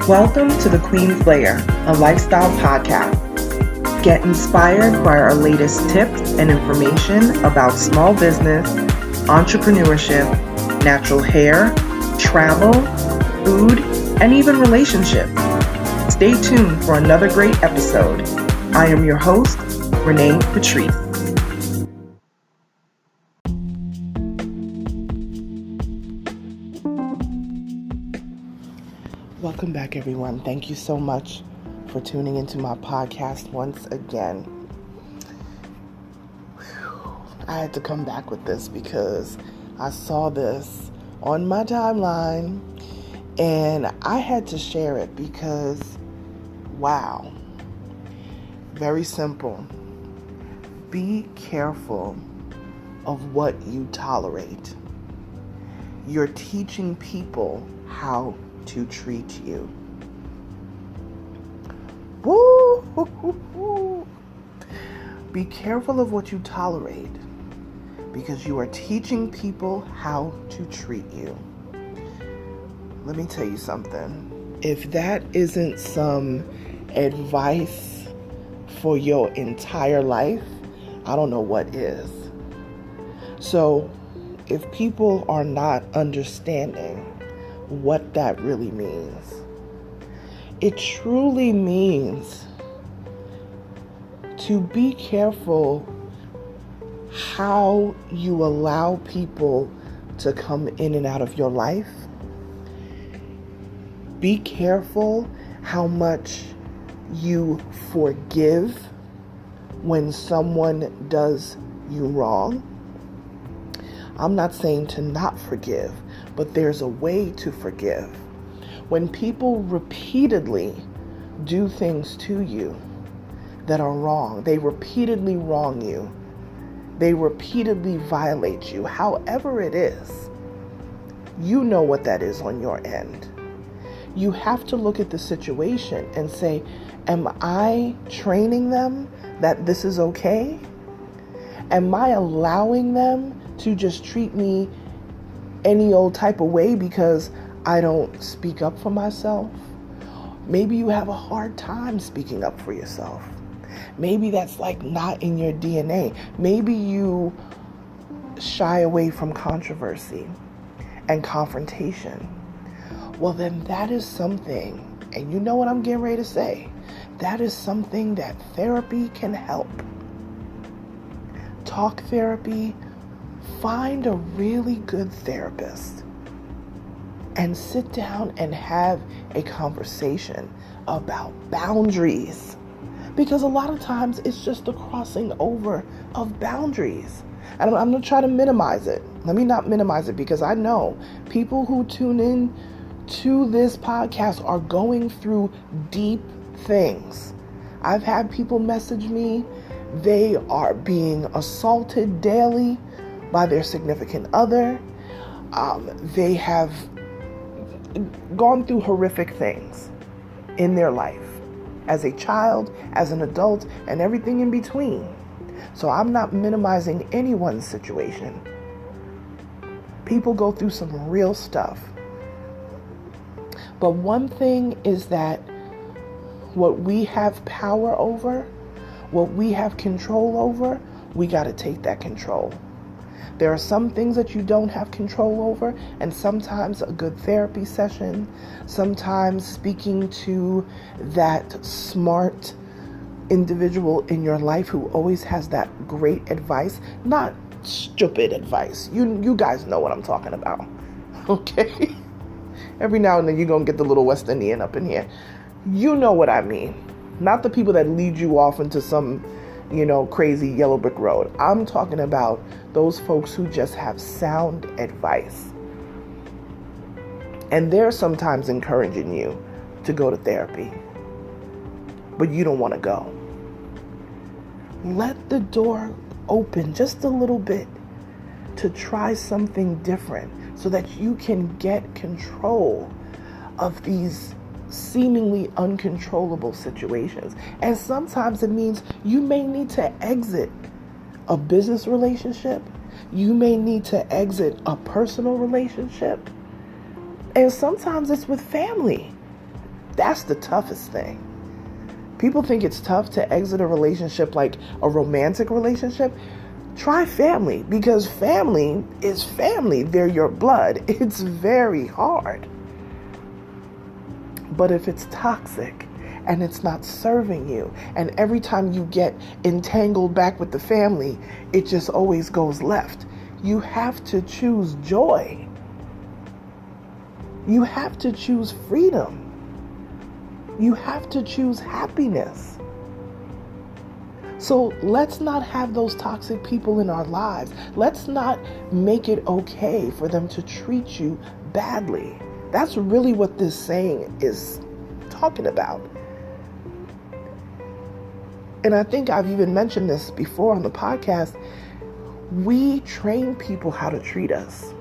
Welcome to The Queen's Lair, a lifestyle podcast. Get inspired by our latest tips and information about small business, entrepreneurship, natural hair, travel, food, and even relationships. Stay tuned for another great episode. I am your host, Renee Patrice. Welcome back, everyone. Thank you so much for tuning into my podcast once again. I had to come back with this because I saw this on my timeline and I had to share it because, wow. Very simple. Be careful of what you tolerate. You're teaching people how to treat you. Woo! Be careful of what you tolerate because you are teaching people how to treat you. Let me tell you something. If that isn't some advice for your entire life, I don't know what is. So, if people are not understanding what that really means, it truly means to be careful how you allow people to come in and out of your life. Be careful how much you forgive when someone does you wrong. I'm not saying to not forgive, but there's a way to forgive. When people repeatedly do things to you that are wrong, they repeatedly wrong you, they repeatedly violate you, however it is, you know what that is on your end. You have to look at the situation and say, am I training them that this is okay? Am I allowing them to just treat me any old type of way because I don't speak up for myself? Maybe you have a hard time speaking up for yourself. Maybe that's like not in your DNA. Maybe you shy away from controversy and confrontation. Well, then that is something, and you know what I'm getting ready to say, that is something that therapy can help. Talk therapy. Find a really good therapist and sit down and have a conversation about boundaries. Because a lot of times it's just the crossing over of boundaries. And I'm going to try to minimize it. Let me not minimize it because I know people who tune in to this podcast are going through deep things. I've had people message me. They are being assaulted daily by their significant other. They have gone through horrific things in their life as a child, as an adult, and everything in between. So I'm not minimizing anyone's situation. People go through some real stuff. But one thing is that what we have power over, what we have control over, we got to take that control. There are some things that you don't have control over, and sometimes a good therapy session, sometimes speaking to that smart individual in your life who always has that great advice, not stupid advice. You guys know what I'm talking about, okay? Every now and then you're going to get the little West Indian up in here. You know what I mean. Not the people that lead you off into some crazy yellow brick road. I'm talking about those folks who just have sound advice. And they're sometimes encouraging you to go to therapy, but you don't want to go. Let the door open just a little bit to try something different so that you can get control of these seemingly uncontrollable situations. And sometimes it means you may need to exit a business relationship. You may need to exit a personal relationship. And sometimes it's with family. That's the toughest thing. People think it's tough to exit a relationship, like a romantic relationship. Try family, because family is family. They're your blood. It's very hard. But if it's toxic and it's not serving you, and every time you get entangled back with the family, it just always goes left, you have to choose joy. You have to choose freedom. You have to choose happiness. So let's not have those toxic people in our lives. Let's not make it okay for them to treat you badly. That's really what this saying is talking about. And I think I've even mentioned this before on the podcast. We train people how to treat us.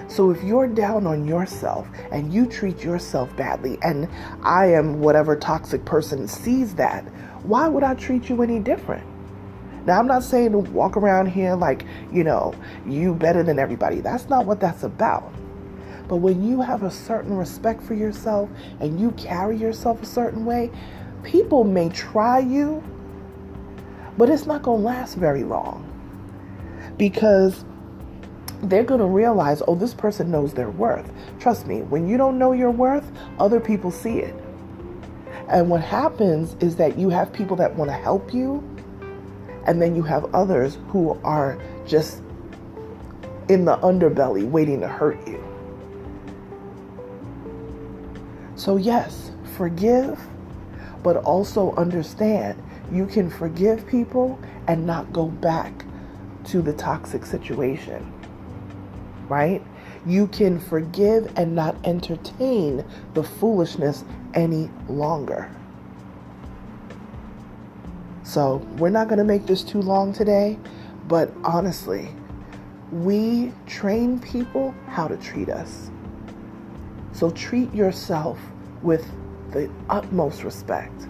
So if you're down on yourself and you treat yourself badly, and I am whatever toxic person sees that, why would I treat you any different? Now, I'm not saying to walk around here like, you better than everybody. That's not what that's about. But when you have a certain respect for yourself and you carry yourself a certain way, people may try you, but it's not going to last very long, because they're going to realize, oh, this person knows their worth. Trust me, when you don't know your worth, other people see it. And what happens is that you have people that want to help you, and then you have others who are just in the underbelly waiting to hurt you. So yes, forgive, but also understand you can forgive people and not go back to the toxic situation, right? You can forgive and not entertain the foolishness any longer. So we're not going to make this too long today, but honestly, we train people how to treat us. So treat yourself with the utmost respect,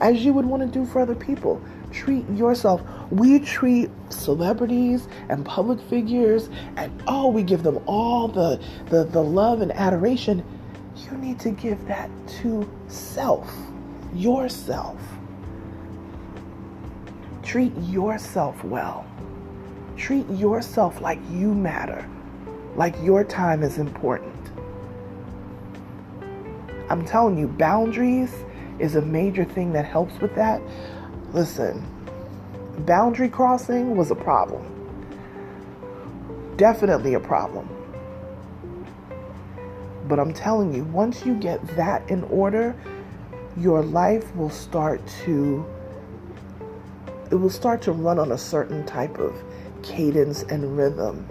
as you would want to do for other people. Treat yourself. We treat celebrities and public figures, and we give them all the love and adoration. You need to give that to yourself. Treat yourself well. Treat yourself like you matter, like your time is important. I'm telling you, boundaries is a major thing that helps with that. Listen, boundary crossing was a problem. Definitely a problem. But I'm telling you, once you get that in order, your life will start to run on a certain type of cadence and rhythm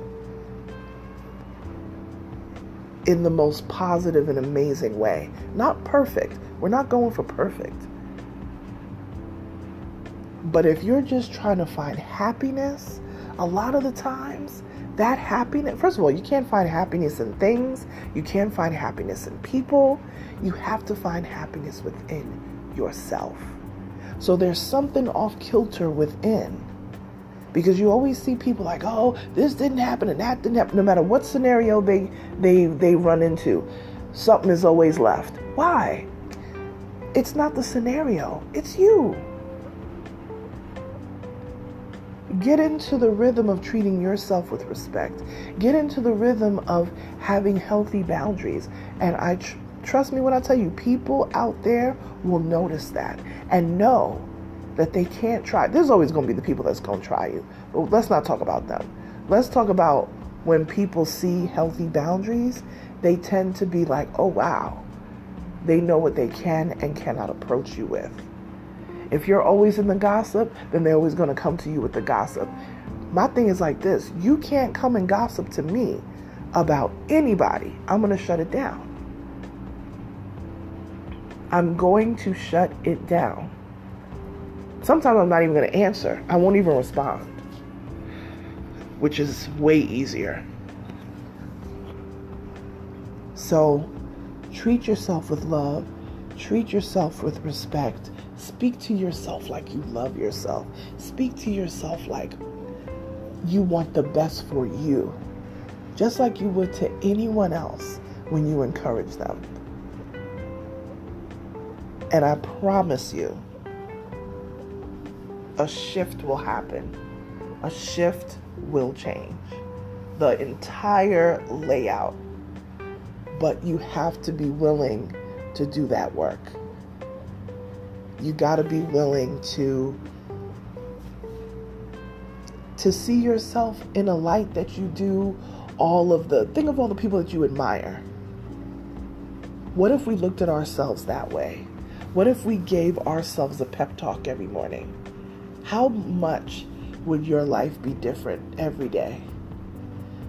in the most positive and amazing way. Not perfect. We're not going for perfect. But if you're just trying to find happiness, a lot of the times, that happiness, first of all, you can't find happiness in things. You can't find happiness in people. You have to find happiness within yourself. So there's something off kilter within. Because you always see people like, oh, this didn't happen and that didn't happen. No matter what scenario they run into, something is always left. Why? It's not the scenario. It's you. Get into the rhythm of treating yourself with respect. Get into the rhythm of having healthy boundaries. And trust me when I tell you, people out there will notice that and know that they can't try. There's always going to be the people that's going to try you. But let's not talk about them. Let's talk about when people see healthy boundaries, they tend to be like, oh, wow. They know what they can and cannot approach you with. If you're always in the gossip, then they're always going to come to you with the gossip. My thing is like this. You can't come and gossip to me about anybody. I'm going to shut it down. I'm going to shut it down. Sometimes I'm not even going to answer. I won't even respond, which is way easier. So treat yourself with love. Treat yourself with respect. Speak to yourself like you love yourself. Speak to yourself like you want the best for you, just like you would to anyone else. when you encourage them. And I promise you, a shift will happen. A shift will change the entire layout. But you have to be willing to do that work. You got to be willing to see yourself in a light that you do think of all the people that you admire. What if we looked at ourselves that way? What if we gave ourselves a pep talk every morning? How much would your life be different every day?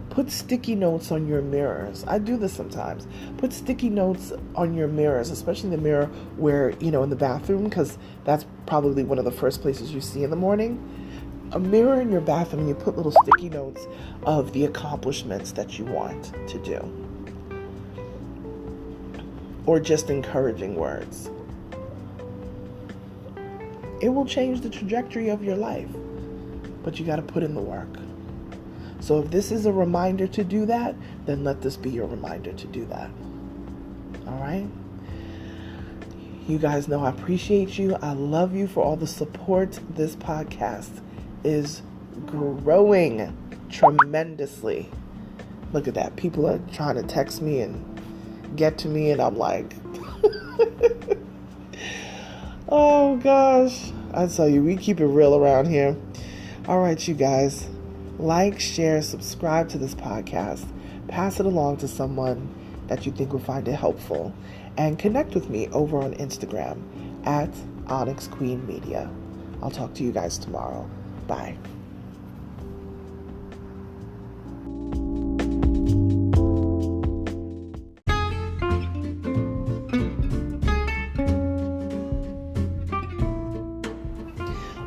Put sticky notes on your mirrors. I do this sometimes. Put sticky notes on your mirrors, especially the mirror where, in the bathroom, because that's probably one of the first places you see in the morning. A mirror in your bathroom, and you put little sticky notes of the accomplishments that you want to do. Or just encouraging words. It will change the trajectory of your life, but you got to put in the work. So if this is a reminder to do that, then let this be your reminder to do that. All right? You guys know I appreciate you. I love you for all the support. This podcast is growing tremendously. Look at that. People are trying to text me and get to me, and I'm like, oh gosh. I tell you, we keep it real around here. All right, you guys. Like, share, subscribe to this podcast. Pass it along to someone that you think will find it helpful. And connect with me over on Instagram at Onyx Queen Media. I'll talk to you guys tomorrow. Bye.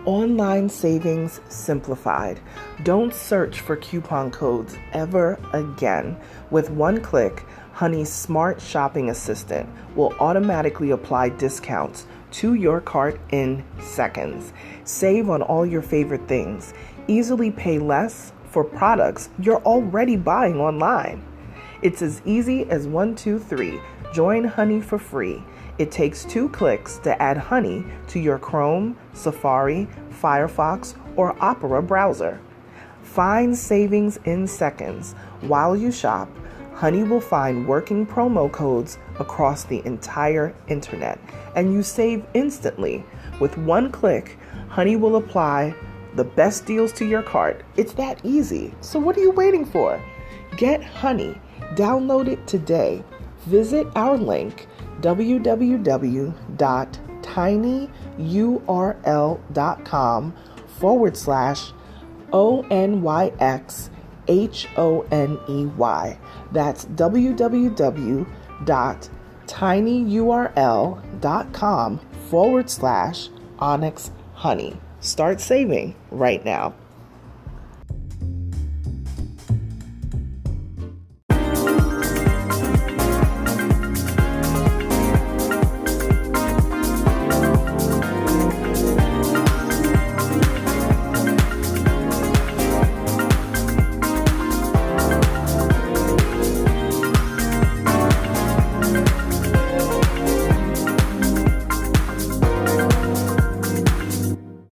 Online savings simplified. Don't search for coupon codes ever again. With one click, Honey's smart shopping assistant will automatically apply discounts to your cart in seconds. Save on all your favorite things. Easily pay less for products you're already buying online. It's as easy as 1, 2, 3. Join Honey for free. It takes 2 clicks to add Honey to your Chrome, Safari, Firefox, or Opera browser. Find savings in seconds. While you shop, Honey will find working promo codes across the entire internet, and you save instantly. With one click, Honey will apply the best deals to your cart. It's that easy. So what are you waiting for? Get Honey. Download it today. Visit our link, www.tinyurl.com/ONYXHONEY. That's www.tinyurl.com/Onyx Honey. Start saving right now.